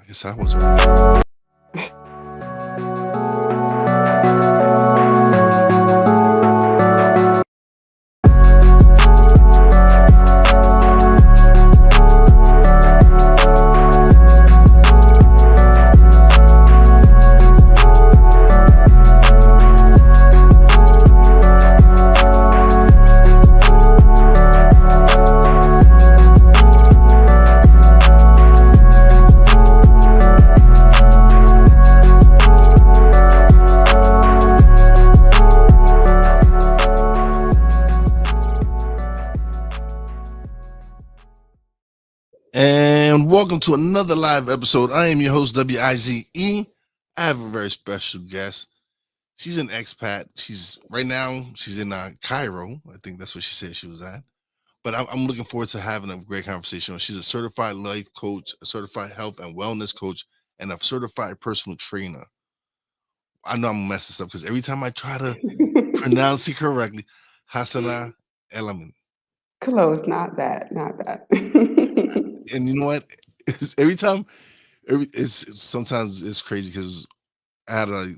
I guess I was right. And welcome to another live episode. I am your host, WIZE. I have a very special guest. She's an expat. She's in Cairo. I think that's what she said she was at. But I'm looking forward to having a great conversation. She's a certified life coach, a certified health and wellness coach, and a certified personal trainer. I know I'm gonna mess this up because every time I try to pronounce it correctly, Hasana Elamin. Close, not that, not that. And you know what? Every time, sometimes it's crazy because I had a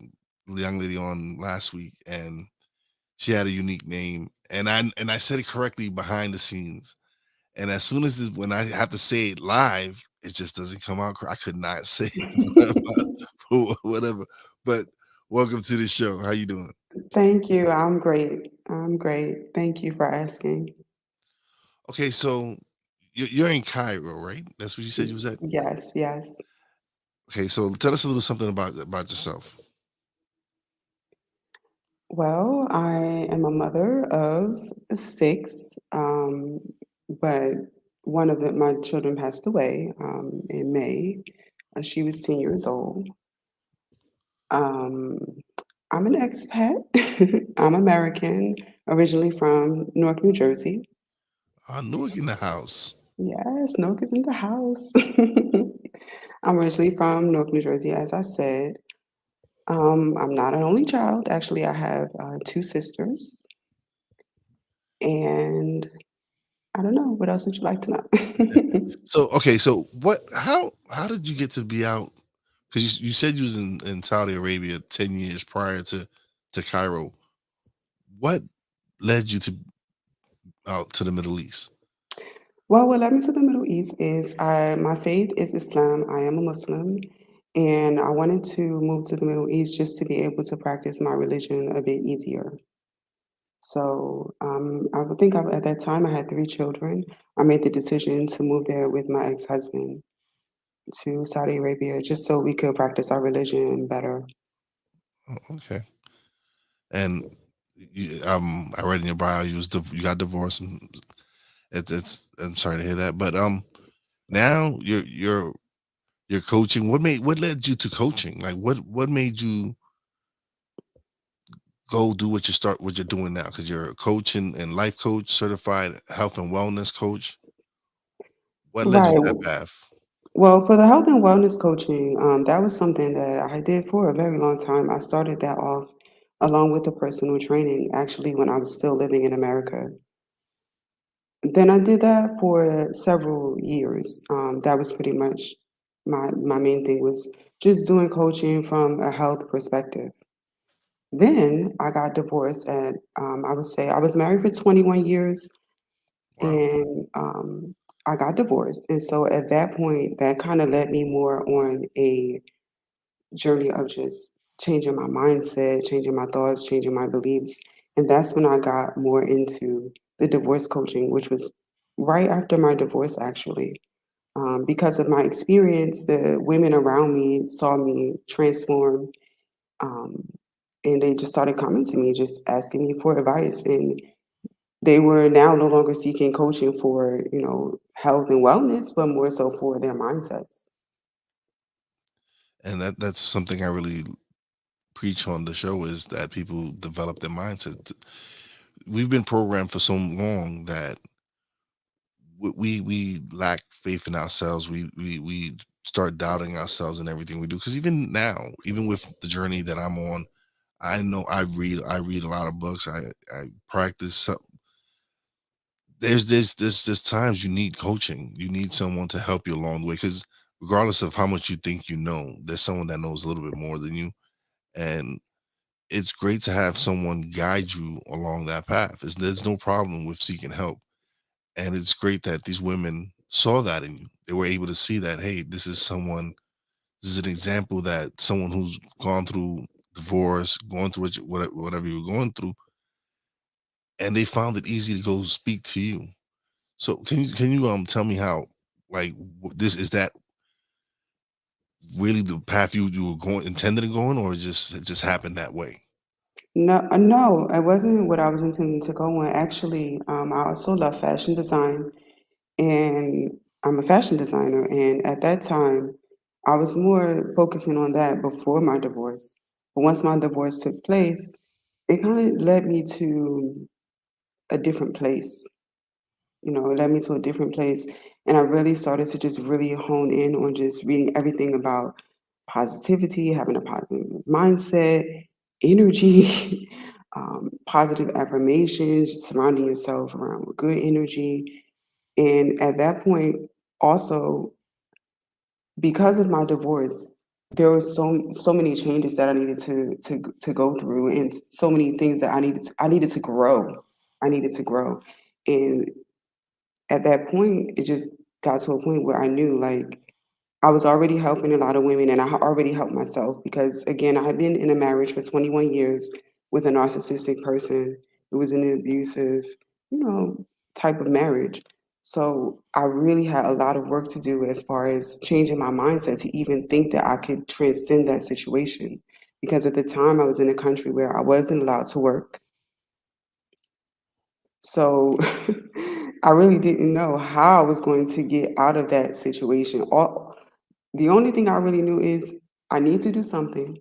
young lady on last week, and she had a unique name, and I said it correctly behind the scenes. And as soon as when I have to say it live, it just doesn't come out. I could not say it, whatever. But welcome to the show. How you doing? Thank you. I'm great. I'm great. Thank you for asking. Okay, so you're in Cairo, right? That's what you said you was at. Yes, yes. Okay, so tell us a little something about yourself. Well, I am a mother of six, but one of my children passed away in May. She was 10 years old. Um, I'm an expat. I'm American, originally from Newark, New Jersey. Newark in the house. Yes, Newark is in the house. I'm originally from Newark, New Jersey, as I said. I'm not an only child. Actually, I have two sisters, and I don't know. What else would you like to know? So okay, so what? How did you get to be out? Because you said you was in Saudi Arabia 10 years prior to Cairo. What led you to out to the Middle East? Well, what led me to the Middle East is my faith is Islam. I am a Muslim, and I wanted to move to the Middle East just to be able to practice my religion a bit easier. So I would think at that time I had three children. I made the decision to move there with my ex-husband to Saudi Arabia just so we could practice our religion better. Oh, okay, and I read in your bio you got divorced. And it's I'm sorry to hear that, but now you're coaching. What led you to coaching? Like what made you go do what you're doing now? Because you're a coach and life coach, certified health and wellness coach. What led you Right. to that path? Well, for the health and wellness coaching, that was something that I did for a very long time. I started that off along with the personal training, actually, when I was still living in America. Then I did that for several years. That was pretty much my main thing was just doing coaching from a health perspective. Then I got divorced at I would say I was married for 21 years Wow. and I got divorced. And so at that point, that kind of led me more on a journey of just changing my mindset, changing my thoughts, changing my beliefs. And that's when I got more into the divorce coaching, which was right after my divorce, actually. Because of my experience, the women around me saw me transform, um, and they just started coming to me, just asking me for advice. And they were now no longer seeking coaching for, health and wellness, but more so for their mindsets. And that's something I really preach on the show is that people develop their mindset. We've been programmed for so long that we lack faith in ourselves. We start doubting ourselves and everything we do. Because even now, even with the journey that I'm on, I know I read a lot of books. I practice. There's times you need coaching. You need someone to help you along the way because regardless of how much you think you know, there's someone that knows a little bit more than you. And it's great to have someone guide you along that path. There's no problem with seeking help. And it's great that these women saw that in you. They were able to see that, hey, this is an example that someone who's gone through divorce, going through whatever you were going through, and they found it easy to go speak to you. So can you tell me how, like, this is that really the path you were going intended to go in, or it just happened that way? No, it wasn't what I was intending to go on. Actually, I also love fashion design, and I'm a fashion designer. And at that time, I was more focusing on that before my divorce. But once my divorce took place, it kind of led me to a different place. It led me to a different place. And I really started to just really hone in on just reading everything about positivity, having a positive mindset, energy, positive affirmations, surrounding yourself around with good energy. And at that point, also because of my divorce, there was so many changes that I needed to go through, and so many things that I needed to grow. I needed to grow, and at that point, it just got to a point where I knew, like, I was already helping a lot of women and I had already helped myself because, again, I had been in a marriage for 21 years with a narcissistic person. It was an abusive, you know, type of marriage. So I really had a lot of work to do as far as changing my mindset to even think that I could transcend that situation. Because at the time, I was in a country where I wasn't allowed to work. So I really didn't know how I was going to get out of that situation. The only thing I really knew is I need to do something.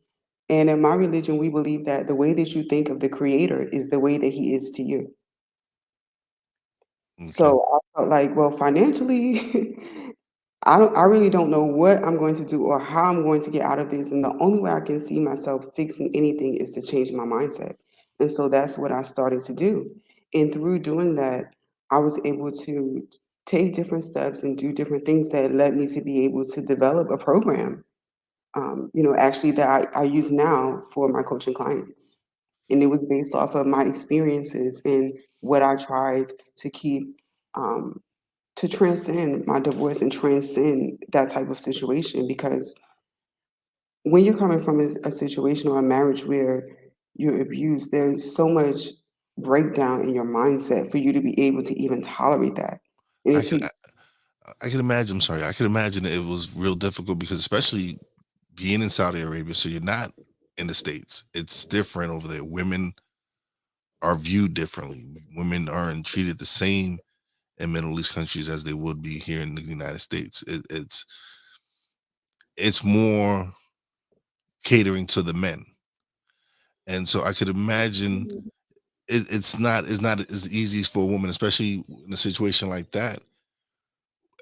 And in my religion, we believe that the way that you think of the creator is the way that he is to you. Okay. So I felt like, well, financially, I really don't know what I'm going to do or how I'm going to get out of this. And the only way I can see myself fixing anything is to change my mindset. And so that's what I started to do. And through doing that, I was able to take different steps and do different things that led me to be able to develop a program, actually that I use now for my coaching clients. And it was based off of my experiences and what I tried to keep um, to transcend my divorce and transcend that type of situation because when you're coming from a situation or a marriage where you're abused, there's so much breakdown in your mindset for you to be able to even tolerate that. And I it can takes I can imagine. I'm sorry. I can imagine it was real difficult because especially being in Saudi Arabia, so you're not in the States. It's different over there. Women are viewed differently. Women aren't treated the same in Middle East countries as they would be here in the United States. It's more catering to the men, and so I could imagine it's not as easy for a woman, especially in a situation like that,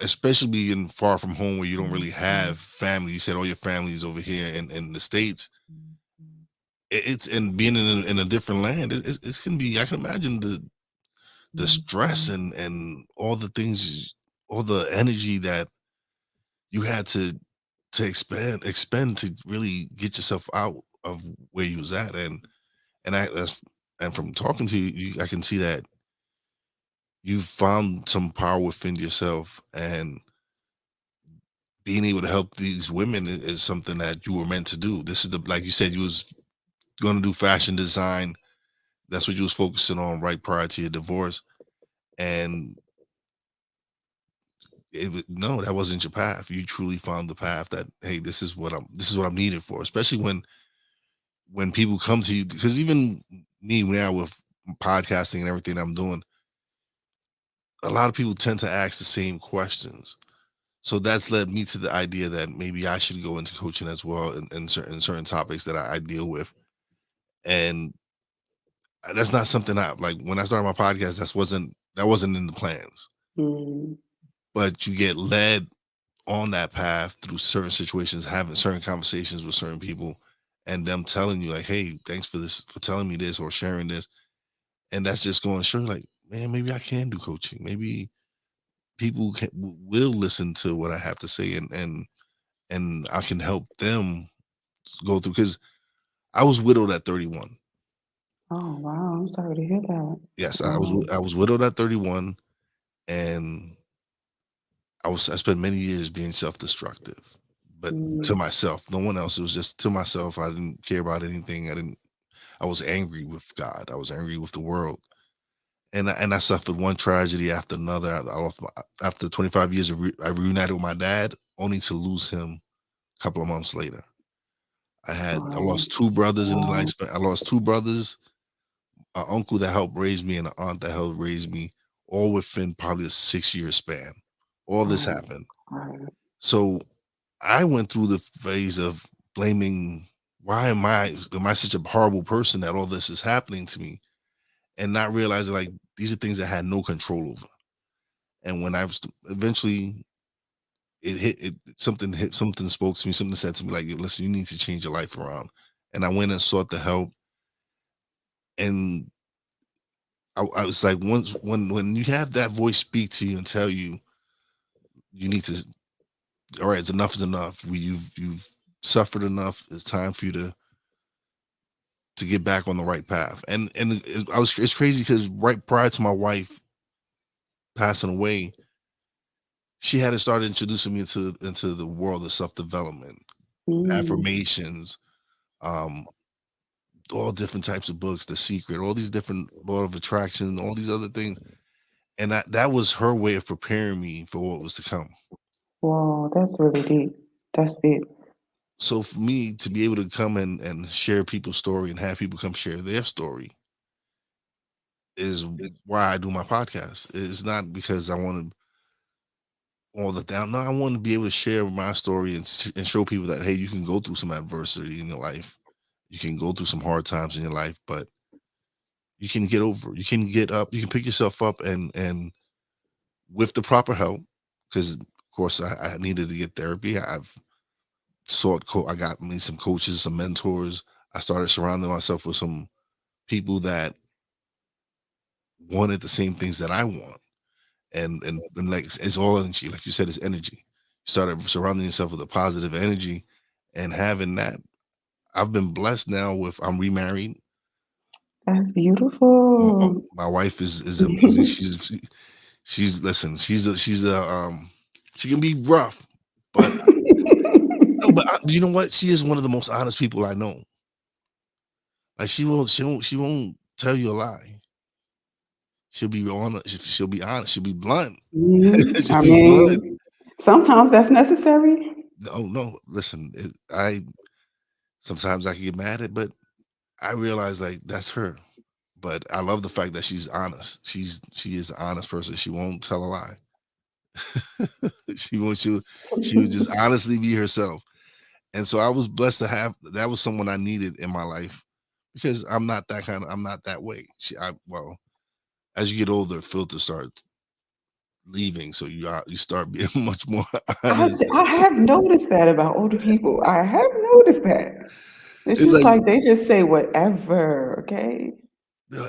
especially being far from home where you don't really have family. You said all your family is over here in the States. It's and being in a different land. It can be. I can imagine the stress and all the things, all the energy that you had to expend to really get yourself out of where you was at. And I that's and from talking to you, I can see that you found some power within yourself, and being able to help these women is something that you were meant to do. This is the like you said, you was going to do fashion design. That's what you was focusing on right prior to your divorce, and no, that wasn't your path. You truly found the path that, hey, this is what I'm needed for. Especially when people come to you, because even me now with podcasting and everything I'm doing, a lot of people tend to ask the same questions. So that's led me to the idea that maybe I should go into coaching as well in certain topics that I deal with. And that's not something I like when I started my podcast. That wasn't in the plans. mm, But you get led on that path through certain situations, having certain conversations with certain people, and them telling you like, "Hey, thanks for this, for telling me this or sharing this," and that's just going to show like, man, maybe I can do coaching. Maybe people will listen to what I have to say, and and I can help them go through, because I was widowed at 31. Oh, wow. I'm sorry to hear that. Yes, Wow. I was widowed at 31, and I spent many years being self-destructive, but to Mm, myself, no one else. It was just to myself. I didn't care about anything. I was angry with God. I was angry with the world. And I suffered one tragedy after another. After 25 years I reunited with my dad, only to lose him a couple of months later. I wow. lost two brothers in the Wow. lifespan. I lost two brothers, an uncle that helped raise me, and an aunt that helped raise me, all within probably a 6 year span. All this Oh, happened. God. So I went through the phase of blaming, why am I such a horrible person that all this is happening to me, and not realizing like these are things I had no control over. And when I was eventually, something spoke to me, something said to me like, listen, you need to change your life around. And I went and sought the help. And I was like, once when you have that voice speak to you and tell you you need to, all right, it's enough is enough. You've suffered enough. It's time for you to get back on the right path. It's crazy because right prior to my wife passing away, she had started introducing me into the world of self development, Mm, affirmations, um, all different types of books, The Secret, all these different law of attraction, all these other things. And that was her way of preparing me for what was to come. wow, that's really deep. That's it. So for me to be able to come and share people's story and have people come share their story is why I do my podcast. It's not because I want all the down. No, I want to be able to share my story and show people that, hey, you can go through some adversity in your life. You can go through some hard times in your life, but you can get over. You can get up. You can pick yourself up, and with the proper help, because of course I needed to get therapy. I got me some coaches, some mentors. I started surrounding myself with some people that wanted the same things that I want. And like it's all energy, like you said, it's energy. You started surrounding yourself with a positive energy, and having that, I've been blessed now. With I'm remarried. That's My, beautiful. my wife is amazing. She's listen. She can be rough, but no, but you know what? She is one of the most honest people I know. Like she won't tell you a lie. She'll be honest. She'll be honest. She'll be blunt. Mhm. She'll I be blunt. mean, sometimes that's necessary. Oh no, listen. I sometimes I can get mad at, but I realize like that's her. But I love the fact that she's honest. She is an honest person. She won't tell a lie. She would just honestly be herself. And so I was blessed to have that. Was someone I needed in my life, because I'm not that way. Well, as you get older, filter starts leaving, so you start being much more honest. I have noticed that about older people. I have noticed that. It's It's just like, like they just say whatever, okay?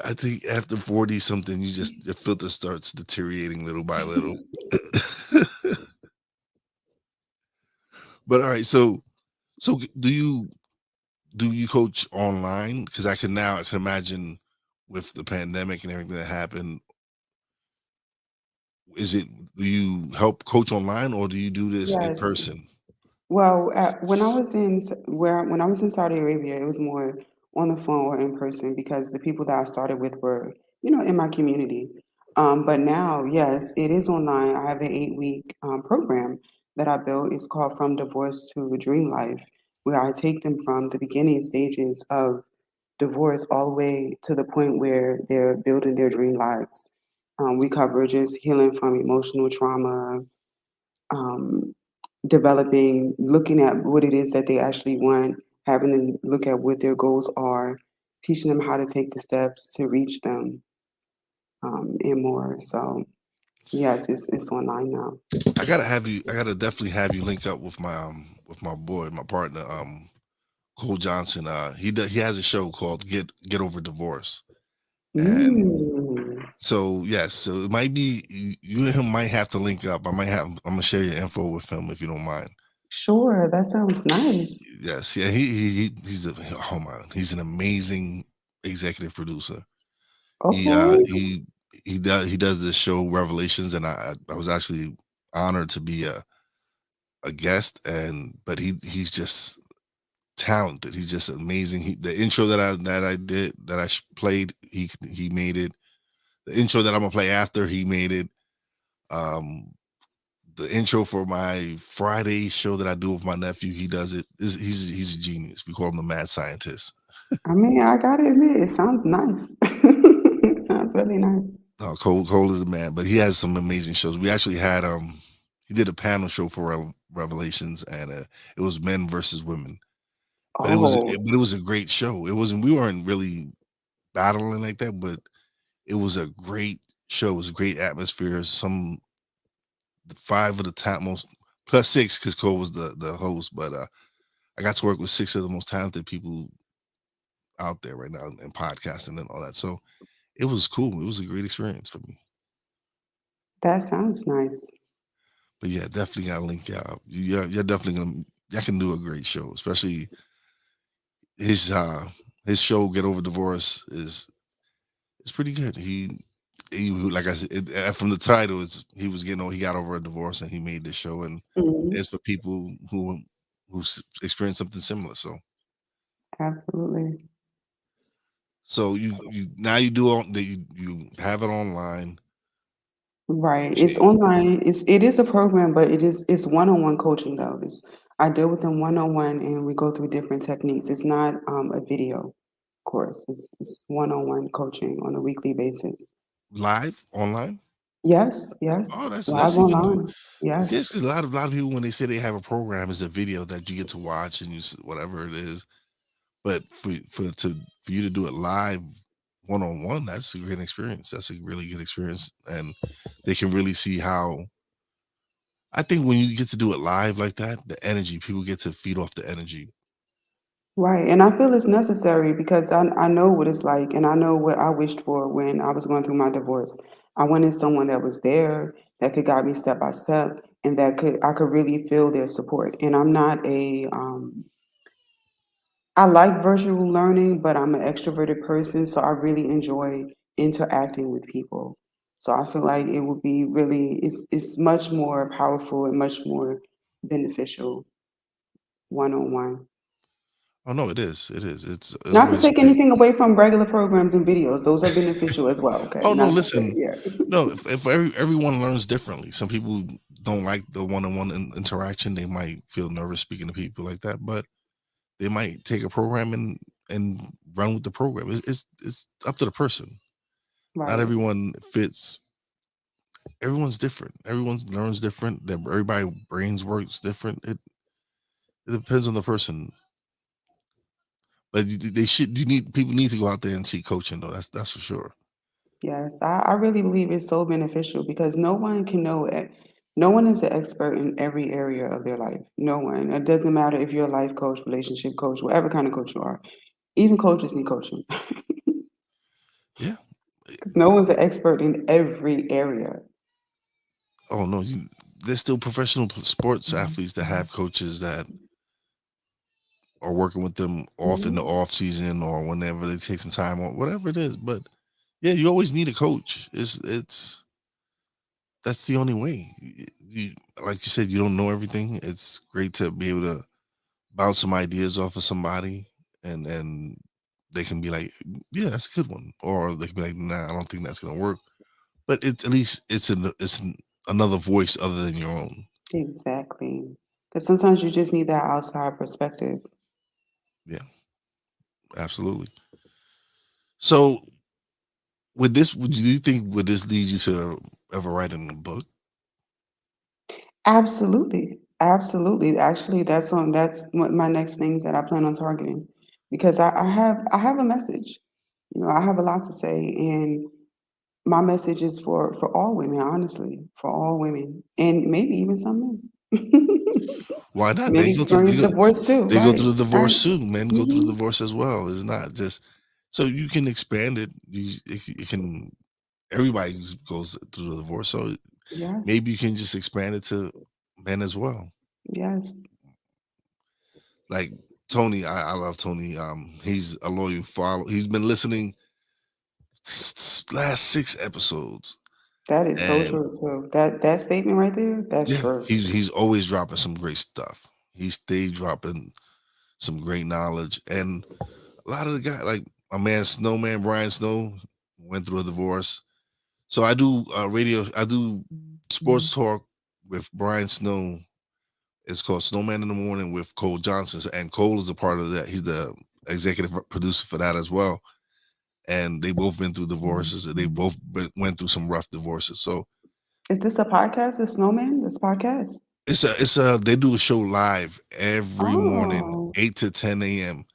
I think after 40 something, you just your filter starts deteriorating little by little. But all right, so do you coach online? Because I can imagine with the pandemic and everything that happened. Is it Do you help coach online, or do you do this in Yes. person? Well, when I was in when I was in Saudi Arabia, it was more on the phone or in person because the people that I started with were, in my community. But now, yes, it is online. I have an 8-week program that I built. It's called From Divorce to a Dream Life, where I take them from the beginning stages of divorce all the way to the point where they're building their dream lives. We cover just healing from emotional trauma, um, developing, looking at what it is that they actually want, having them look at what their goals are, teaching them how to take the steps to reach them, and more. So, yes, it's online now. I gotta definitely have you link up with my boy, my partner, Cole Johnson. He has a show called Get Over Divorce. And Mm. so yes, so it might be you and him might have to link up. I'm gonna share your info with him if you don't mind. Sure, that sounds nice. Yes, yeah, he's a oh my, he's an amazing executive producer. He uh Okay. he he does this show Revelations, and I was actually honored to be a guest, and but he's just talented. He's just amazing. The intro that I did that played, he made it. The intro that I'm gonna play after, he made it. Um, the intro for my Friday show that I do with my nephew, he does it. He's a genius. We call him the mad scientist. I mean, I gotta admit, it sounds nice. It sounds really nice. Cole is a man, but he has some amazing shows. We actually had he did a panel show for Revelations, and it was men versus women. But Oh, it was a great show. It wasn't, we weren't really battling like that, but it was a great show. It was a great atmosphere. The five of the top most, plus six because Cole was the host, but I got to work with six of the most talented people out there right now in podcasting and all that. So it was cool. It was a great experience for me. that sounds nice. But yeah, definitely gotta link y'all. You're definitely gonna, y'all can do a great show, especially his uh his show Get Over Divorce is it's pretty good. He like I said, from the title, is he was getting he got over a divorce and he made this show, and Mhm. it's for people who experienced something similar. Absolutely. So you now you do all that, you have it online. Right. It's Okay. online. It is a program, but it's one-on-one coaching though. It's I deal with them one-on-one and we go through different techniques. It's not a video course. It's one-on-one coaching on a weekly basis. Live online. Yes, Oh, yes. that's Live even more. online. Yes, Yes. because a lot of people, when they say they have a program, is a video that you get to watch and whatever it is. But for you to do it live, one on one, that's a great experience. That's a really good experience, and they can really see how. I think when you get to do it live like that, the energy, people get to feed off the energy. Right. And I feel it's necessary because I know what it's like and I know what I wished for when I was going through my divorce. I wanted someone that was there that could guide me step by step and that could I could really feel their support. And I'm not a I like virtual learning, but I'm an extroverted person, so I really enjoy interacting with people. So I feel like it would be really it's much more powerful and much more beneficial one on one. Oh no, it is. It is. It's Not to always take great. anything away from regular programs and videos, those are beneficial as well, okay? Oh no, Not to say, listen. yeah. No, if everyone learns differently. Some people don't like the one-on-one interaction. They might feel nervous speaking to people like that, but they might take a program and run with the program. It's up to the person. Not Right. everyone fits. Everyone's different. Everyone learns different. Everybody brains works different. It depends on the person. But they should. You need people need to go out there and seek coaching though. That's for sure. Yes, I really believe it's so beneficial because no one can know it. No one is an expert in every area of their life. No one. It doesn't matter if you're a life coach, relationship coach, whatever kind of coach you are. Even coaches need coaching Yeah. because no one's an expert in every area. Oh no, there's still professional sports Mhm, athletes that mhm, have coaches that are working with them off in the mhm. off season or whenever they take some time or whatever it is. But yeah, you always need a coach. It's that's the only way. Like you said, you don't know everything. It's great to be able to bounce some ideas off of somebody, and they can be like, yeah, that's a good one, or they can be like, nah, I don't think that's gonna work. But it's at least another voice other than your own. Exactly. Because sometimes you just need that outside perspective. Yeah, absolutely. So do you think would this lead you to ever writing a book? Absolutely. Absolutely. Actually, that's what my next things that I plan on targeting because I have a message. You know, I have a lot to say and my message is for all women, honestly, for all women and maybe even some men. Why not? Men experience divorce too, They go right? through the Right. divorce too. Men go through the Mhm. divorce as well. It's not just so you can expand it. It can everybody goes through the divorce. So maybe Yes. you can just expand it to men as well. Yes. Like Tony, I love Tony. He's a loyal follow. He's been listening last 6 episodes, That is so and true too. That statement right there, that's yeah, true. he's always dropping some great stuff. He stayed dropping some great knowledge, and a lot of the guy, like my man Snowman Brian Snow, went through a divorce. So I do radio. I do sports talk with Brian Snow. It's called Snowman in the Morning with Cole Johnson, and Cole is a part of that. He's the executive producer for that as well. And they both been through divorces. They both went through some rough divorces. So Is this a podcast, the Snowman? This podcast? it's a they do a show live every morning, Oh, 8 to 10 a.m.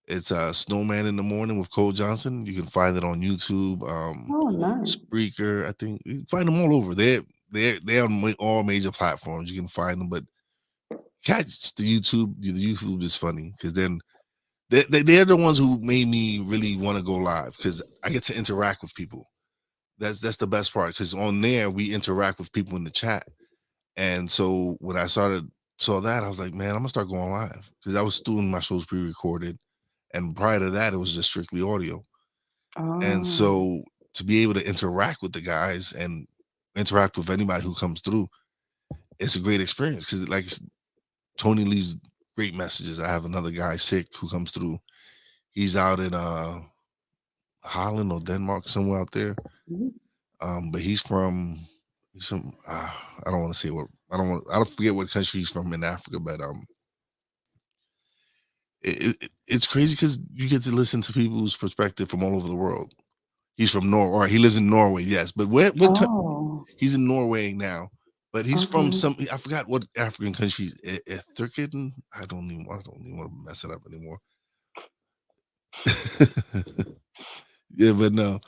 It's Snowman in the Morning with Cole Johnson. You can find it on YouTube, oh, nice. Spreaker. I think you can find them all over. They're on all major platforms. You can find them, but catch the YouTube. The YouTube is funny because then they're the ones who made me really want to go live because I get to interact with people. That's the best part because on there we interact with people in the chat. And so when I saw that, I was like, man, I'm gonna start going live because I was doing my shows pre-recorded, and prior to that, it was just strictly audio. And Oh, so to be able to interact with the guys and interact with anybody who comes through, it's a great experience because like Tony leaves great messages. I have another guy sick who comes through. He's out in Holland or Denmark, somewhere out there. mhm. But he's from I don't want to say what I don't forget what country he's from in Africa, but it's crazy because you get to listen to people's perspective from all over the world. He's from Norway, or he lives in Norway, yes. But Oh, he's in Norway now, but he's from okay. I forgot what African country. Ethiopia. I don't even want to mess it up anymore. Yeah, but no.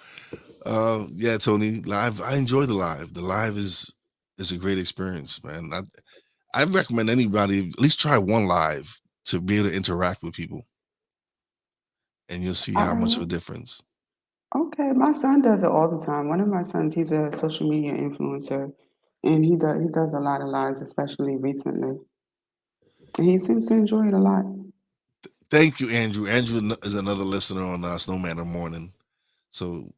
Yeah, Tony, live. I enjoy the live. The live is a great experience, man. I recommend anybody at least try one live to be able to interact with people, and you'll see All how much of a right. difference. Okay, my son does it all the time. One of my sons, he's a social media influencer, and he does a lot of lives, especially recently, and he seems to enjoy it a lot. Thank you, Andrew. Andrew is another listener on Snowman in the Morning. So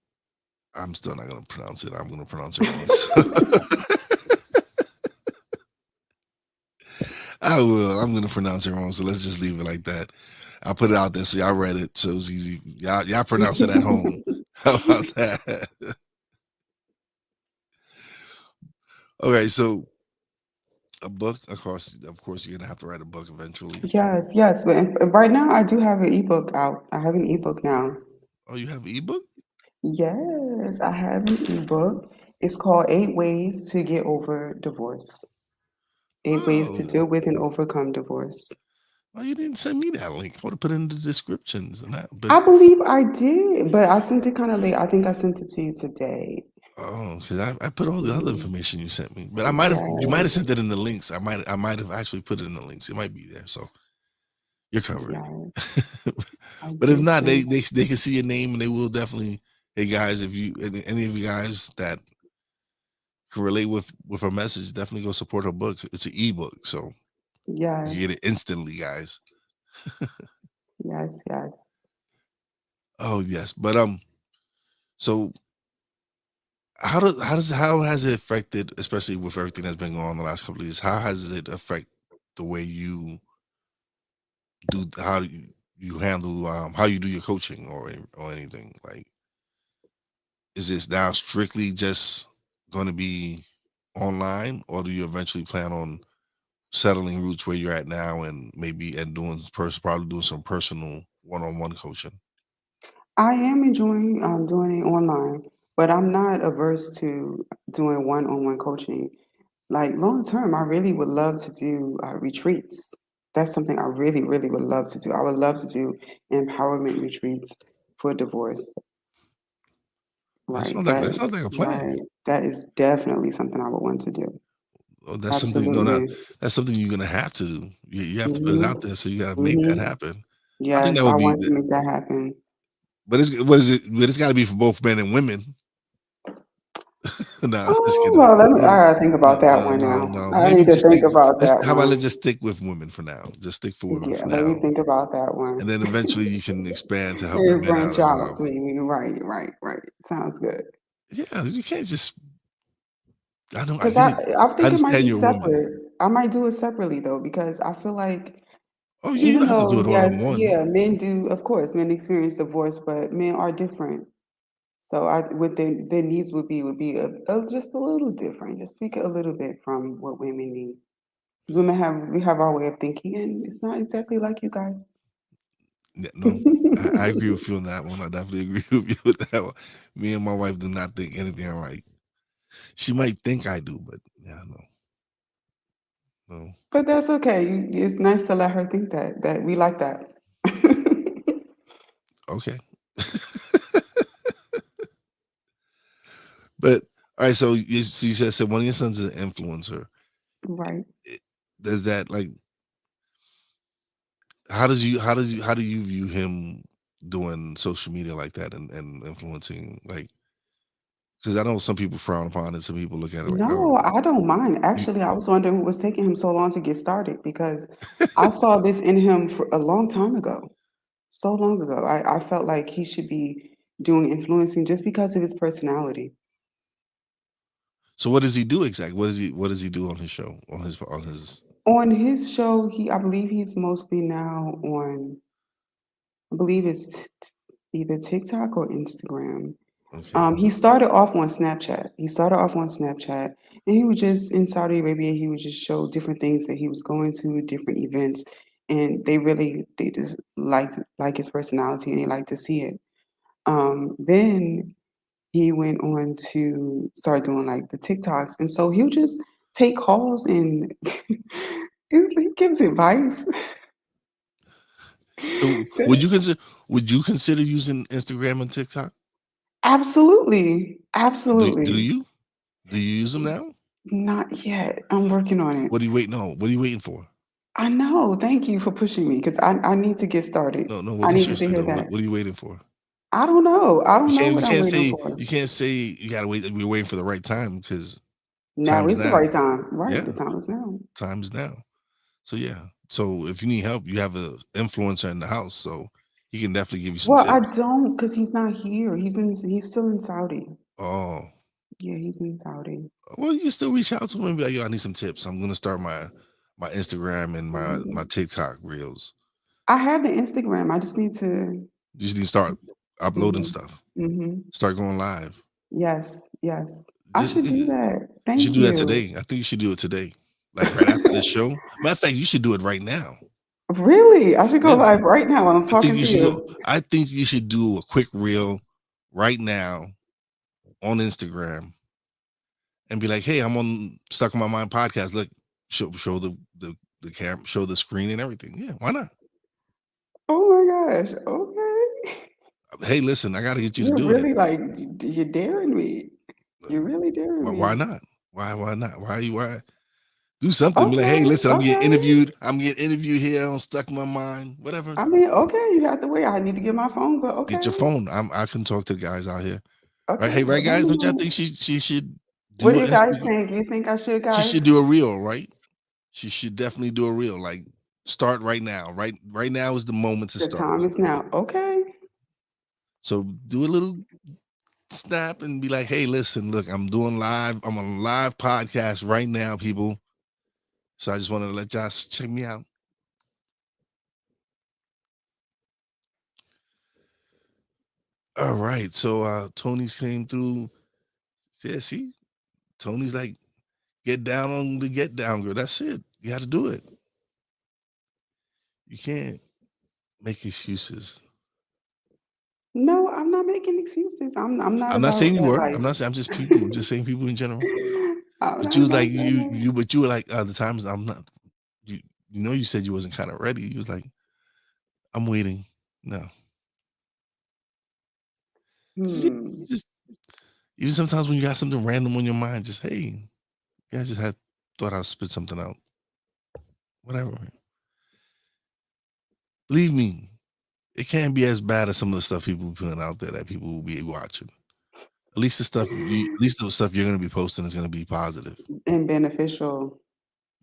I'm still not gonna pronounce it. I'm gonna pronounce it wrong. So I will. I'm gonna pronounce it wrong. So let's just leave it like that. I'll put it out there so y'all read it. So it's easy. Y'all pronounce it at home. How about that? Okay, so a book, of course, you're gonna have to write a book eventually. Yes, yes, but right now I do have an ebook out. I have an ebook now. Oh, you have an ebook? Yes, I have an ebook. It's called Eight Ways to Get Over Divorce. Eight Ways to Oh, Deal with and Overcome Divorce. well, you didn't send me that link. I would have put it in the descriptions and that. But I believe I did, but I sent it kind of late. I think I sent it to you today. oh, because I put all the other Mm, information you sent me. But you might have sent yes, it in the links. I might have actually put it in the links. It might be there. So you're covered. yes, I But if did not, send. they can see your name and they will definitely. Hey guys, if you any of you guys that can relate with her message, definitely go support her book. It's an ebook, so you get it Yes, instantly, guys. yes, yes. Oh yes, but so how has it affected, especially with everything that's been going on the last couple of years? How has it affect the way you do you handle how you do your coaching or anything? Like, is this now strictly just going to be online, or do you eventually plan on settling roots where you're at now and maybe and doing probably doing some personal one-on-one coaching? I am enjoying doing it online, but I'm not averse to doing one-on-one coaching. Like long term, I really would love to do retreats. That's something I really, really would love to do. I would love to do empowerment retreats for divorce. Right. That sounds like a plan. Right. That is definitely something I would want to do. Oh, that's something. No, no, Absolutely. that's something you're gonna have to do. You have to put it Hmm. out there, so you got to make Hmm. that happen. I think that Yes, I would be want to make that happen. but it's what is it? But it's got to be for both men and women. No, I'm just Oh, kidding. well, let me No, I gotta think no, about that no, one no, now. no. I Maybe need to just think stick. about Just that how about let's one. just stick with women for now. Just stick for women Yeah, for let me now, think about that and one. then eventually you can expand to helping And men out branch as out. well. Maybe. Right, right, right. Sounds good. Yeah, you can't just. I know. I Because get it. I I think it might understand be you're a woman. separate. I might do it separately though, because I feel like Oh yeah, you even don't have to do though, it all in yes, one. yeah, men do, of course, men experience divorce, but men are different. So I what their needs would be just a little different, just tweak it a little bit from what women need. Because women we have our way of thinking, and it's not exactly like you guys. No, I agree with you on that one. I definitely agree with you with that one. Me and my wife do not think anything alike. She might think I do, but yeah, no, no. But that's okay. It's nice to let her think that we like that. Okay. But all right, so you said one of your sons is an influencer. Right. It- Does that like how do you view him doing social media like that and influencing like because I know some people frown upon it, some people look at it like, oh, No, I don't mind. you, Actually, I was wondering what was taking him so long to get started because I saw this in him for a long time ago. So long ago. I felt like he should be doing influencing just because of his personality. so what does he do exactly? What does he do on his show on his On his show, I believe he's mostly now on, I believe it's either TikTok or Instagram. okay. He started off on Snapchat. He started off on Snapchat, and he would just in Saudi Arabia. He would just show different things that he was going to, different events, and they just like his personality, and they like to see it. Then he went on to start doing like the TikToks, and so he'll just take calls and he gives advice. So would you consider using Instagram and TikTok? Absolutely, Do absolutely. you? Do you use them now? Not yet. I'm working on it. What are you waiting on? What are you waiting for? I know. Thank you for pushing me because I need to get started. No, no. I Well, needed to seriously hear though, that. what are you waiting for? I don't know. I You don't know can't. You what I'm can't waiting say. for. You can't say you gotta wait. We're waiting for the right time because Now time is is the now. right time. Right. Yeah, The time is now. time is now. So yeah. So if you need help, you have a influencer in the house, so he can definitely give you some Well, I tips. don't because he's not here. He's still in Saudi. Oh, Yeah, he's in Saudi. well, you can still reach out to him and be like, "Yo, I need some tips. I'm gonna start my Instagram and my Mhm. TikTok reels. I have the Instagram. I just need to. You just need to start uploading Mhm. stuff. Mhm. Start going live. Yes. Yes. I Just should do you that. should Thank do that you. today. I think you should do it today, like right after this show. Matter of fact, you should do it right now. Really? I should go Yeah, live right now when I'm I think talking you to should go. you. I think you should do a quick reel right now on Instagram and be like, "Hey, I'm on Stuck in My Mind podcast. Look, show the cam, show the screen and everything. Yeah, why not? Oh my gosh. Okay. Hey, listen, I got to get you to You're do it. really like you're daring me. You're really daring Why me. not? Why not? Why do something? Be like, hey, Okay, listen, I'm getting okay. interviewed. I'm getting interviewed here on Stuck in My Mind. Whatever. I mean, okay, you have to wait. I need to get my phone, but Get okay. your phone. I can talk to the guys out here. Right? Okay, Hey, right, well, let guys? me Don't y'all know. think she should What do do you an guys Instagram? think? You think I should, She should guys? do a reel, right? She should definitely do a reel. Like start right now. Right now is the moment to The start. time is now. Okay. So do a little snap and be like, hey, listen, look, I'm doing live. I'm on a live podcast right now, people. So I just wanted to let y'all check me out. All right. So Tony's came through. Yeah, see, Tony's like, get down on the get down, girl. That's it. You got to do it. You can't make excuses. No, I'm not making excuses. I'm not I'm not about saying you that were. life. I'm not saying I'm just people. I'm just saying people in general. I'm But not you was about like that life. but you were like the times I'm not you you said you wasn't kind of ready. You was like, I'm waiting. No. Hmm. Just even sometimes when you got something random on your mind, just hey, yeah, I just had thought I'd spit something out. Whatever. Believe me, it can't be as bad as some of the stuff people putting out there that people will be watching. at least the stuff you're gonna be posting is gonna be positive. and beneficial.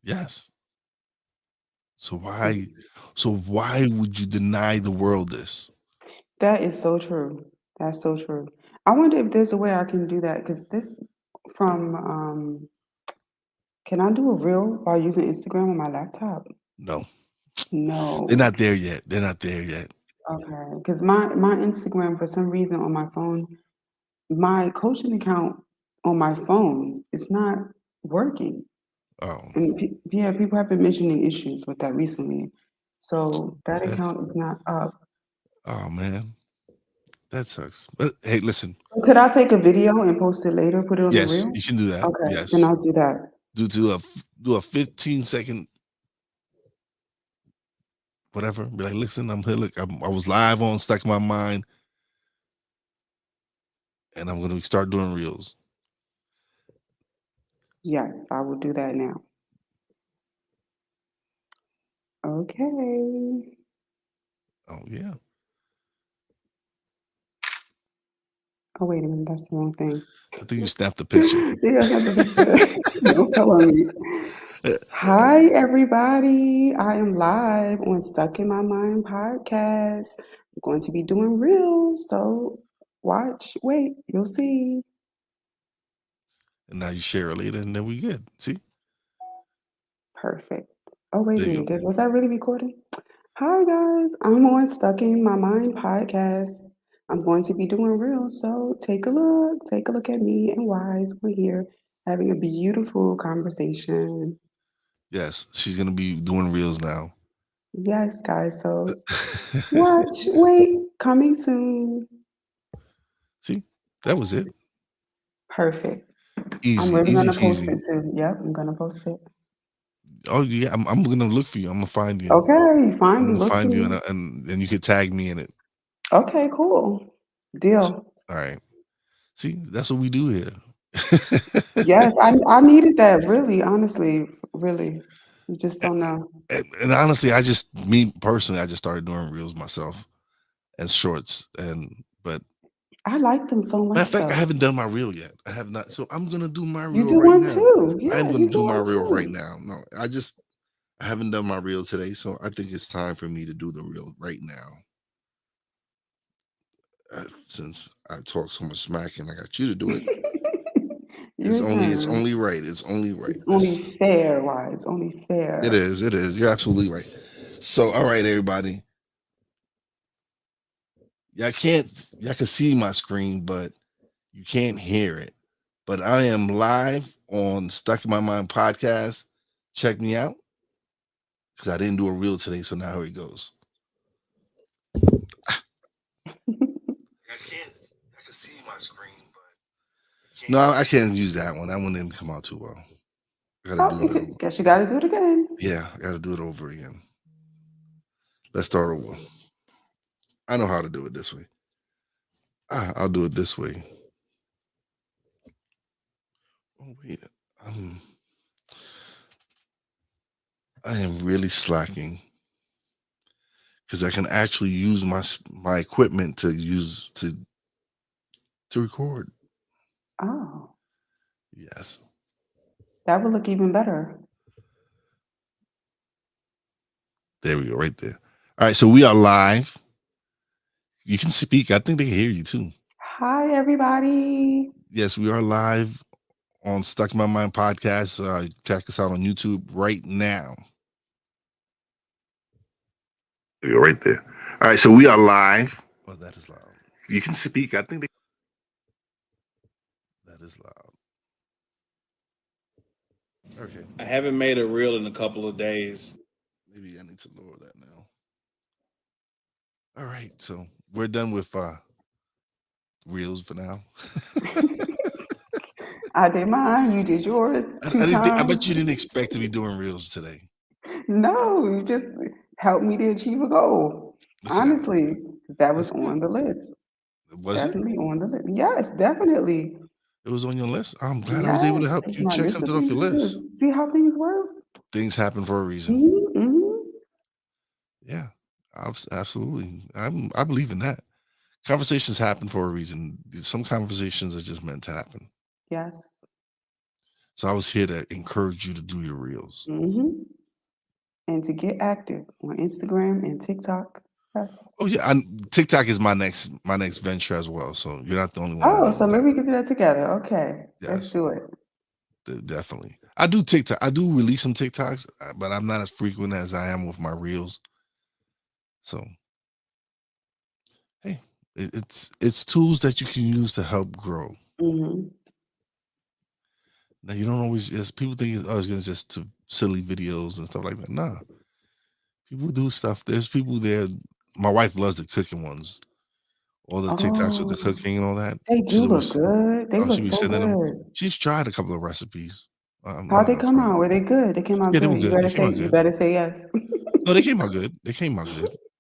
Yes. So why would you deny the world this? That is so true. That's so true. I wonder if there's a way I can do that because this from can I do a reel while using Instagram on my laptop? No. They're No. not there yet. They're not there yet. Okay. Because my Instagram for some reason on my phone, my coaching account on my phone is not working. Oh, And yeah, people have been mentioning issues with that recently. So that that's account is not up. oh man, that sucks. But hey, listen. Could I take a video and post it later, put it on the Yes, reel? you can do that. Okay, then Yes. I'll do that. Do a 15-second whatever. Be like, listen, I'm here. Look, I was live on Stuck in My Mind, and I'm gonna start doing reels. Yes, I will do that now. Okay. Oh yeah. Oh, wait a minute, that's the wrong thing. I think you snapped the picture. Yeah, that's not the picture. Don't tell on me. Hi, everybody. I am live on Stuck in My Mind podcast. I'm going to be doing reels, so watch. Wait, you'll see. And now you share it later, and then we good. See, Perfect. Oh, wait a there you minute. go. Was that really recording? Hi, guys. I'm on Stuck in My Mind podcast. I'm going to be doing reels, so take a look. Take a look at me and Wise. We're here having a beautiful conversation. Yes, she's gonna be doing reels now. Yes, guys. So watch, wait, coming soon. See, that was it. Perfect. I'm Easy, really easy gonna post peasy. it too. Yep, I'm gonna post it. Oh yeah, I'm gonna look for you. I'm gonna find you. Okay, I'm fine. You gonna look for find you, me. and you could tag me in it. Okay, cool. Deal. All right. See, that's what we do here. Yes, I needed that really, honestly, really. You just don't know. And honestly, me personally, I just started doing reels myself and shorts. But I like them so matter of much fact, I though. haven't done my reel yet. I have not. So I'm gonna do my You reel do right one now. too. I am Yes, gonna you do do my one reel right too. now. No, I haven't done my reel today, so I think it's time for me to do the reel right now. Since I talk so much smack and I got you to do it, it's Listen, only right. It's only right. it's only fair, Wise. Only It fair. is. It is. You're absolutely right. So, all right, everybody. Y'all can see my screen, but you can't hear it. But I am live on Stuck in My Mind podcast. Check me out because I didn't do a reel today. So now here it goes. I can see my screen, but no, I can't use that one. That one didn't come out too well. I gotta Oh, do that over. guess you gotta do it again. Yeah, I gotta do it over again. Let's start over. I know how to do it this way. I'll do it this way. Oh wait, um, I am really slacking because I can actually use my equipment to record. Oh, Yes, that would look even better. there we go, right there. All right, so we are live. You can speak. I think they can hear you too. Hi, everybody. Yes, we are live on Stuck in My Mind podcast. Check us out on YouTube right now. There we go, right there. All right, so we are live. Oh, that is loud. You can speak. I think that is loud. Okay, I haven't made a reel in a couple of days. maybe I need to lower that now. All right, so we're done with reels for now. I did mine. You did yours two I didn't. I bet times. you didn't expect to be doing reels today. No, you just helped me to achieve a goal. Look at that. Honestly, 'cause that was That's good. on the list. Was it? Definitely on the list. Yes, definitely. It was on your list. I'm glad I was able to Yes, help it's you my check list of something off things your to do. list. See how things work? Things happen for a reason. Hmm. Yeah, absolutely. I believe in that conversations happen for a reason. Some conversations are just meant to happen. Yes. So I was here to encourage you to do your reels. Mm-hmm. And to get active on Instagram and TikTok. Yes. Oh yeah, TikTok is my next venture as well. So you're not the only one I Oh, know so with that. maybe we can do that together. Okay. Let's Yes, do it. definitely. I do TikTok. I do release some TikToks, but I'm not as frequent as I am with my reels. So hey, it's tools that you can use to help grow. Mm-hmm. Now you don't always. As people think, it's gonna just to silly videos and stuff like that. Nah, people do stuff. There's people there. My wife loves the cooking ones. All the TikToks with the Oh, cooking and all that. they She's do look always good. They she look be so sending them. good. She's tried a couple of recipes. I How'd don't they know if come her. out? Were they good? They came out Yeah, they were good. good. They came out You good. better say yes. No, they came out good. They came out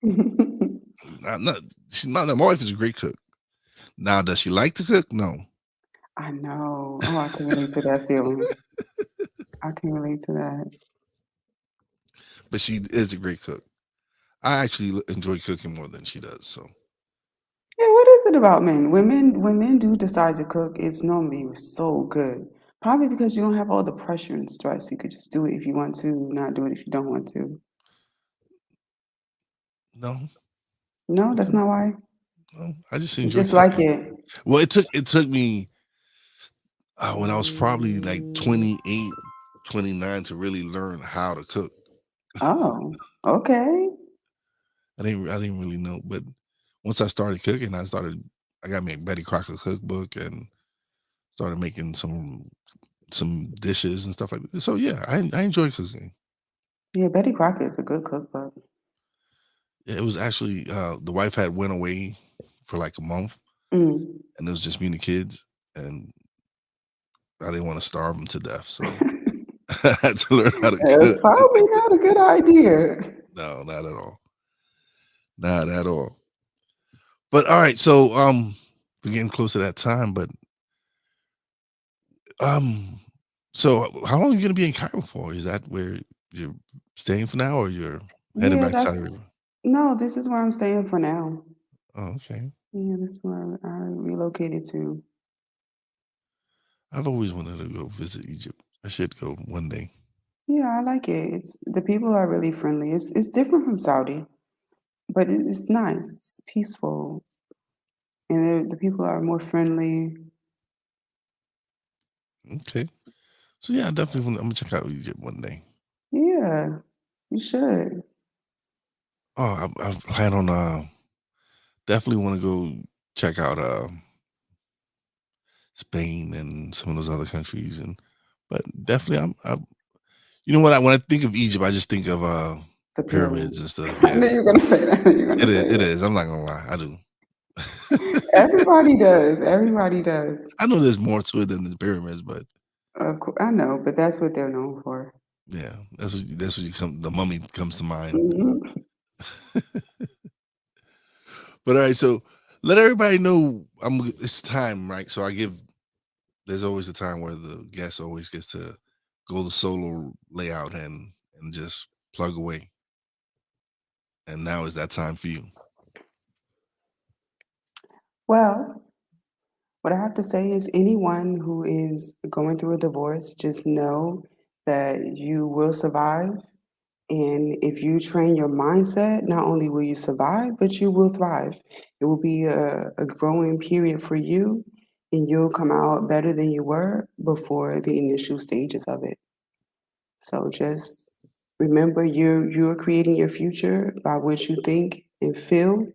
good. Not she's not. My wife is a great cook. Now, does she like to cook? No, I know. Oh, I can relate to that feeling. I can relate to that. but she is a great cook. I actually enjoy cooking more than she does. So Yeah, what is it about men? When men do decide to cook, it's normally so good. Probably because you don't have all the pressure and stress. You could just do it if you want to, not do it if you don't want to. no, No, I that's just not why. no, I just You enjoy just like cooking. it. Well, it took me when I was probably like 28, 29 to really learn how to cook. Oh, okay. I didn't really know, but once I started cooking, I got me a Betty Crocker cookbook and started making some dishes and stuff like that. So yeah, I enjoy cooking. Yeah, Betty Crocker is a good cookbook. Yeah, it was actually the wife had went away for like a month, Mm. and it was just me and the kids, and I didn't want to starve them to death, so I had to learn how to It's cook. probably not a good idea. No, not at all, not at all. But all right, so we're getting close to that time, but um, so how long are you gonna be in Cairo for? Is that where you're staying for now, or you're heading Yeah, back to that's Saudi Arabia? no, this is where I'm staying for now. Oh, okay. Yeah, this is where I relocated to. I've always wanted to go visit Egypt. I should go one day. Yeah, I like it. It's the people are really friendly. It's different from Saudi, but it's nice. It's peaceful, and the people are more friendly. Okay. So yeah, I definitely I'm gonna check out Egypt one day. Yeah, you should. Oh, I plan on definitely want to go check out Spain and some of those other countries, and but definitely I'm you know what, when I think of Egypt, I just think of The pyramids and pyramids. stuff. I Yeah, knew you were gonna say that. I knew you were gonna it say is. It it. is. I'm not gonna lie, I do. Everybody does. Everybody does. I know there's more to it than the pyramids, but I know, but that's what they're known for. yeah, that's what you come. The mummy comes to mind. Hmm. But all right, so let everybody know it's time, right? So I give. There's always a time where the guest always gets to go the solo layout and just plug away. And now is that time for you. Well, what I have to say is anyone who is going through a divorce, just know that you will survive. And if you train your mindset, not only will you survive, but you will thrive. It will be a growing period for you, and you'll come out better than you were before the initial stages of it. So just remember you're creating your future by what you think and feel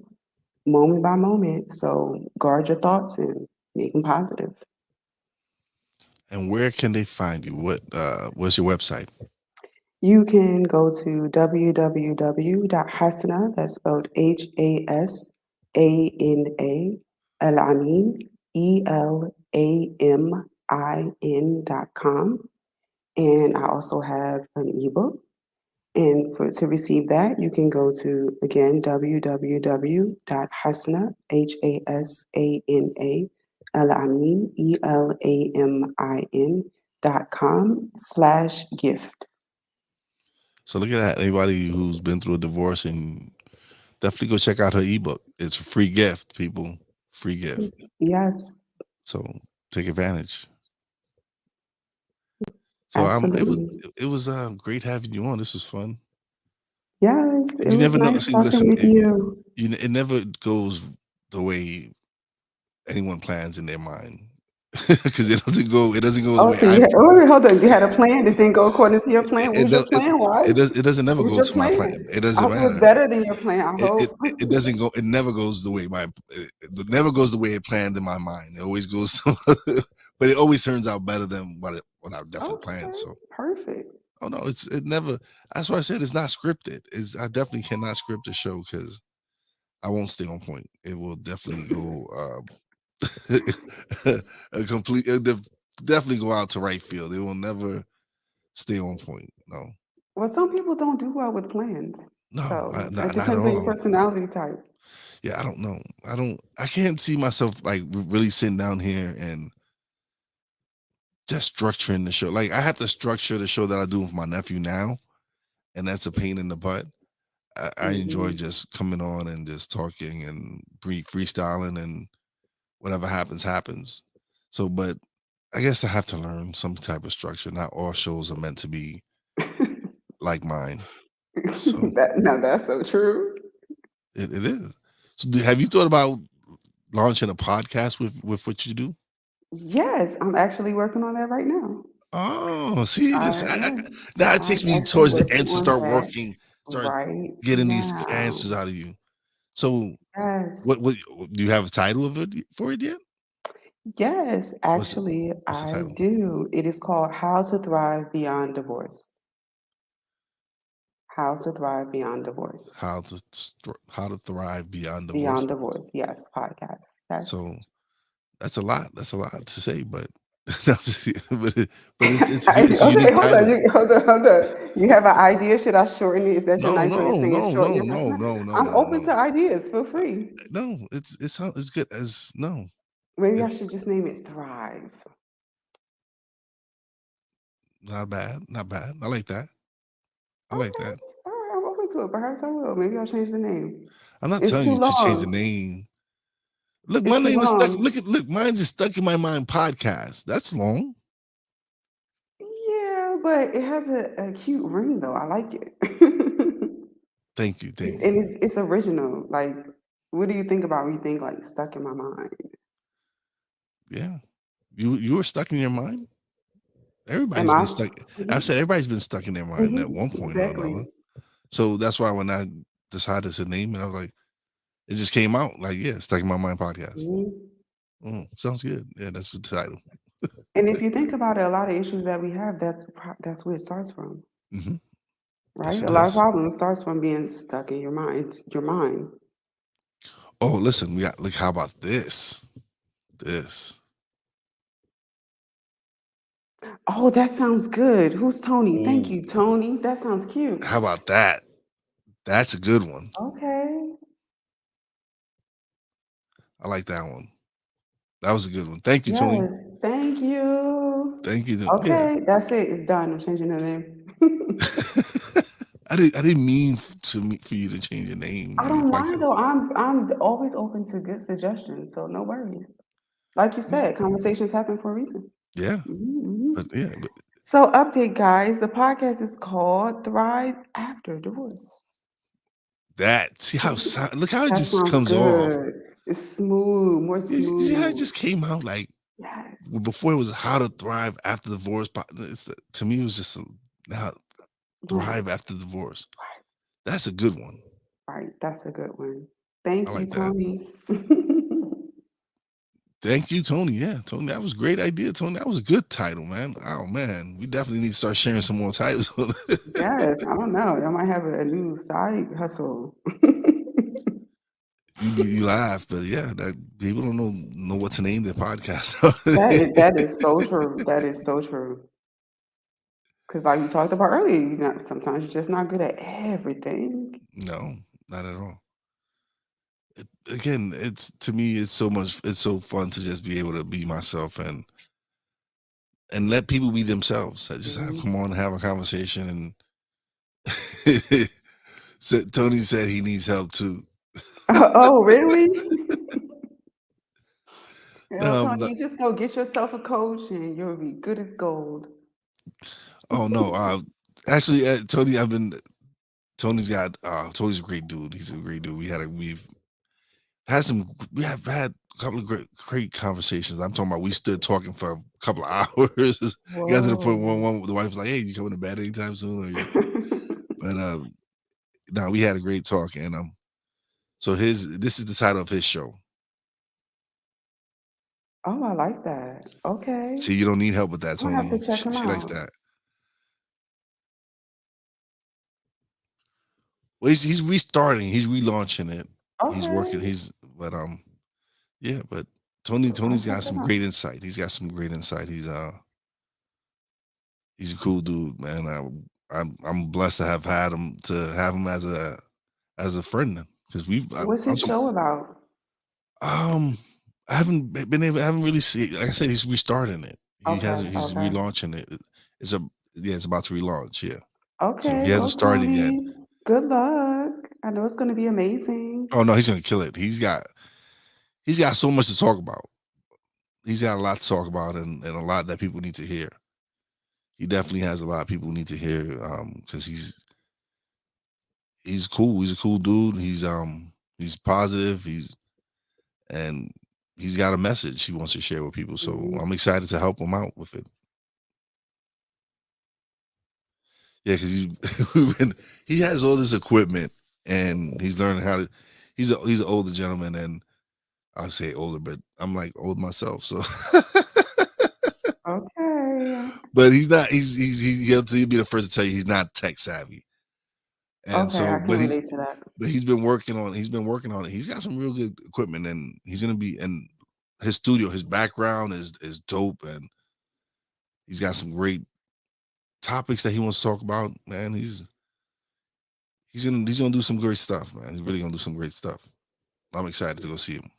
moment by moment. So guard your thoughts and make them positive. And where can they find you? What's your website? You can go to www.hasana, that's spelled Hasana, Elamin, Elamin.com. And I also have an ebook. And to receive that, you can go to again www.hasana, Hasana, Elamin, Elamin.com/gift. So look at that. Anybody who's been through a divorce and Definitely go check out her ebook. It's a free gift, people. Free gift. Yes, So take advantage. So absolutely. it was great having you on. This was fun. Yes, it You was never know. nice See, talking listen, with you. it never goes the way anyone plans in their mind because it doesn't go the Oh, way so I oh, hold on. You had a plan. This didn't go according to your plan. What it was your do- plan, was? it doesn't never What was go your to my plan? plan. It I doesn't hope it was matter. better than your plan. I hope. It doesn't go. It never goes the way it never goes the way it planned in my mind. It always goes, but it always turns out better than what I definitely planned. Okay, So perfect. oh no, it never. That's why I said it's not scripted. I definitely cannot script a show because I won't stay on point. It will definitely go a complete. Definitely go out to right field. It will never stay on point. No, Well, some people don't do well with plans, no, so it not at depends on your all. personality type. Yeah, I don't know. I can't see myself like really sitting down here and just structuring the show. Like I have to structure the show that I do with my nephew now, and that's a pain in the butt. I enjoy Mhm. just coming on and just talking and freestyling, and whatever happens happens. So, but I guess I have to learn some type of structure. Not all shows are meant to be like mine. So That's so true. it is. So have you thought about launching a podcast with what you do? Yes, I'm actually working on that right now. Oh, see, this Yes, now it I'm takes me actually towards the working end to on start that working, start right getting these now. answers out of you. So, Yes. what do you have a title of it for it yet? Yes, What's it, actually, what's the I title? do. It is called How to Thrive Beyond Divorce. How to Thrive Beyond Divorce. How to thrive beyond divorce. Beyond Divorce. Yes, podcast. Yes. So that's a lot. That's a lot to say, but but it's a Okay, unique hold on. title. Hold on. You have an idea? Should I shorten it? Is that your No, nice way of no, saying no, shorten no, your no, personality? no, no, I'm no, open no. to ideas. Feel free. No, it's good as no. Maybe I It, should just name it Thrive. not bad, not bad. I like that. I like Okay. that. All right, I'm open to it. Perhaps I will. Maybe I'll change the name. I'm not It's telling too you to change the long. name. Look, my It's too name is stuck. long. Look, mine's is stuck in my mind. Podcast. That's long. Yeah, but it has a cute ring though. I like it. Thank you, It's, thank you. and it's original. Like, what do you think about when you think like stuck in my mind? Yeah, you were stuck in your mind. Am Everybody's I? been stuck. I've said everybody's been stuck in their mind at one point or Exactly. another. So that's why when I decided to name it, I was like, it just came out like, yeah, stuck in my mind podcast. Mhm. Sounds good. Yeah, that's the title. And if you think about it, a lot of issues that we have, that's where it starts from, Hmm. Yes, right? it A lot of does. problems starts from being stuck in your mind. Your mind. Oh, listen, we got. Look, how about this? This. Oh, that sounds good. Who's Tony? Thank Oh, you, Tony. That sounds cute. how about that? That's a good one. Okay. I like that one. That was a good one. Thank you, Tony. Yes. Thank you. Thank you. Yeah. Okay, that's it. It's done. I'm changing the name. I didn't mean for you to change your name I on your don't mind podcast. though. I'm always open to good suggestions, so no worries. Like you Yeah, said, conversations happen for a reason. yeah, Mhm. but yeah, but So, update, guys. The podcast is called Thrive After Divorce. that see how look how it That just sounds comes off. good. It's smooth, more You see how it smooth. just came out like Yes. before it was how to thrive after divorce. To me, it was just now Yeah. thrive after divorce. That's a good one. Right. That's a good one. I Thank you, like that. Tony. Thank you, Tony. Yeah, Tony, that was a great idea, Tony. That was a good title, man. Oh man, we definitely need to start sharing some more titles. Yes. I don't know. I might have a new side hustle. You laugh, but yeah, that people don't know what to name their podcast. That is so true. That is so true. Because, like we talked about earlier, sometimes you're just not good at everything. No, not at all. Again, it's to me, it's so much. It's so fun to just be able to be myself and let people be themselves. I just Mhm. come on and have a conversation. And so Tony said he needs help too. Oh, really? Well, No, Tony, you just go get yourself a coach and you'll be good as gold. oh no. Actually, Tony's got Tony's a great dude. He's a great dude. We have had a couple of great conversations. I'm talking about we stood talking for a couple of hours. You got to the point where Whoa. the wife was like, "Hey, you coming to bed anytime soon?" But no, we had a great talk, and so this is the title of his show. Oh, I like that. Okay. See, you don't need help with that, I'll have to Tony. check him She likes out. that. Well, he's restarting. He's relaunching it. He's working. Okay. Yeah, but I'll Tony's check got him some out. great insight. He's got some great insight. He's a cool dude, man. I'm blessed to have him as a friend because What's his show about? um I haven't really seen, like I said, he's restarting it. Okay, He's okay. relaunching it. It's a yeah, it's about to relaunch, yeah. So he Okay, well, hasn't started yet. Tony, good luck. I know it's gonna be amazing. Oh no, he's gonna kill it. He's got so much to talk about. He's got a lot to talk about and a lot that people need to hear. He definitely has a lot of people need to hear because he's cool. He's a cool dude. He's positive. And he's got a message he wants to share with people. So Mhm. I'm excited to help him out with it. Yeah, because he has all this equipment and he's learning how to. He's an older gentleman, and I'll say older, but I'm like old myself. So, Okay. but he's not. He'll be the first to tell you he's not tech savvy, and Okay, so I can relate to that. but he's been working on. He's been working on it. He's got some real good equipment, and he's gonna be in his studio. His background is dope, and he's got some great topics that he wants to talk about. Man, he's gonna do some great stuff, man. He's really gonna do some great stuff. I'm excited to go see him.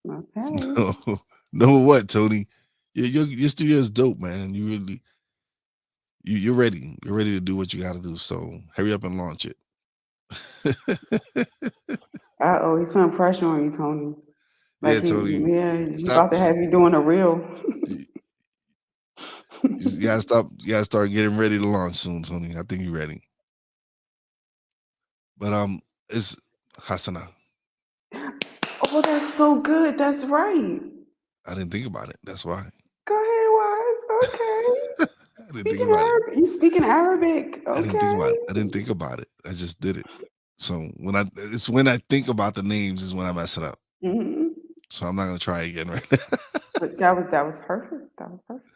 Okay. No, no, what, Tony? Your studio is dope, man. You're ready. You're ready to do what you got to do. So hurry up and launch it. Uh-oh, he's putting pressure on you, Tony. Yeah, Like Tony. he Stop. about to have you doing a reel. You, you gotta stop. You gotta start getting ready to launch soon, Tony. I think you're ready. But it's Hasana. Oh, that's so good. That's right. I didn't think about it. That's why. Go ahead, Wise. Okay. I didn't think about it. You speaking Arabic. I didn't think Okay. about it. I didn't think about it. I just did it. So when I think about the names is when I mess it up. Hmm. So I'm not gonna try again right now. But that was perfect. That was perfect.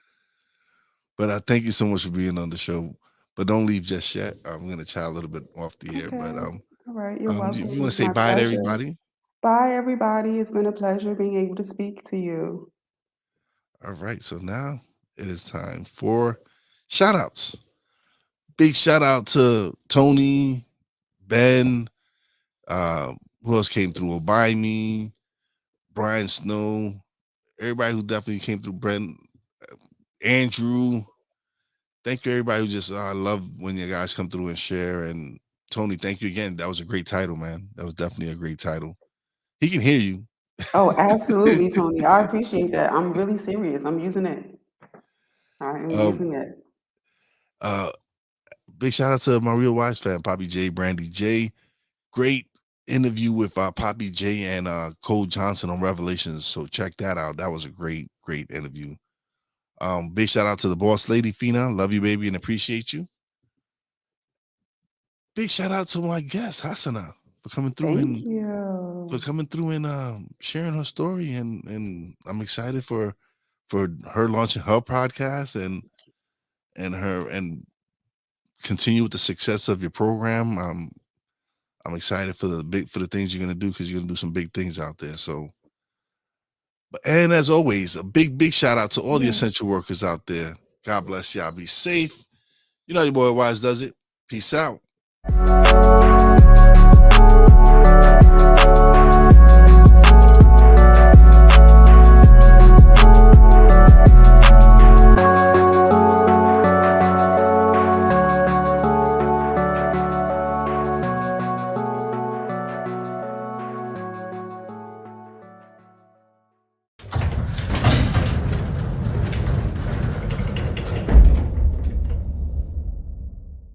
But thank you so much for being on the show. But don't leave just yet. I'm gonna chat a little bit off the air. But Okay. All right. You're if welcome. you want to It's say my bye to pleasure. everybody, Bye, everybody. It's been a pleasure being able to speak to you. all right. So now it is time for shout outs. Big shout out to Tony, Ben, who else came through? Buy Me, Brian Snow, everybody who definitely came through, Brent, Andrew. Thank you, everybody who just I love when you guys come through and share. And Tony, thank you again. That was a great title, man. That was definitely a great title. He can hear you. Oh, absolutely, Tony. I appreciate that. I'm really serious. I'm using it. I am um, using it. uh, big shout out to my real wise fan, Poppy J, Brandy J. Great interview with Poppy J and Cole Johnson on Revelations. So check that out. That was a great interview. Big shout out to the boss lady, Fina. Love you, baby, and appreciate you. Big shout out to my guest, Hasana, for coming through Thank and you. sharing her story. And I'm excited for her launching her podcast and continue with the success of your program. I'm excited for the things you're gonna do because you're gonna do some big things out there. So, and as always, a big shout out to all the Yeah. essential workers out there. God bless y'all. Be safe. You know your boy Wise does it. Peace out.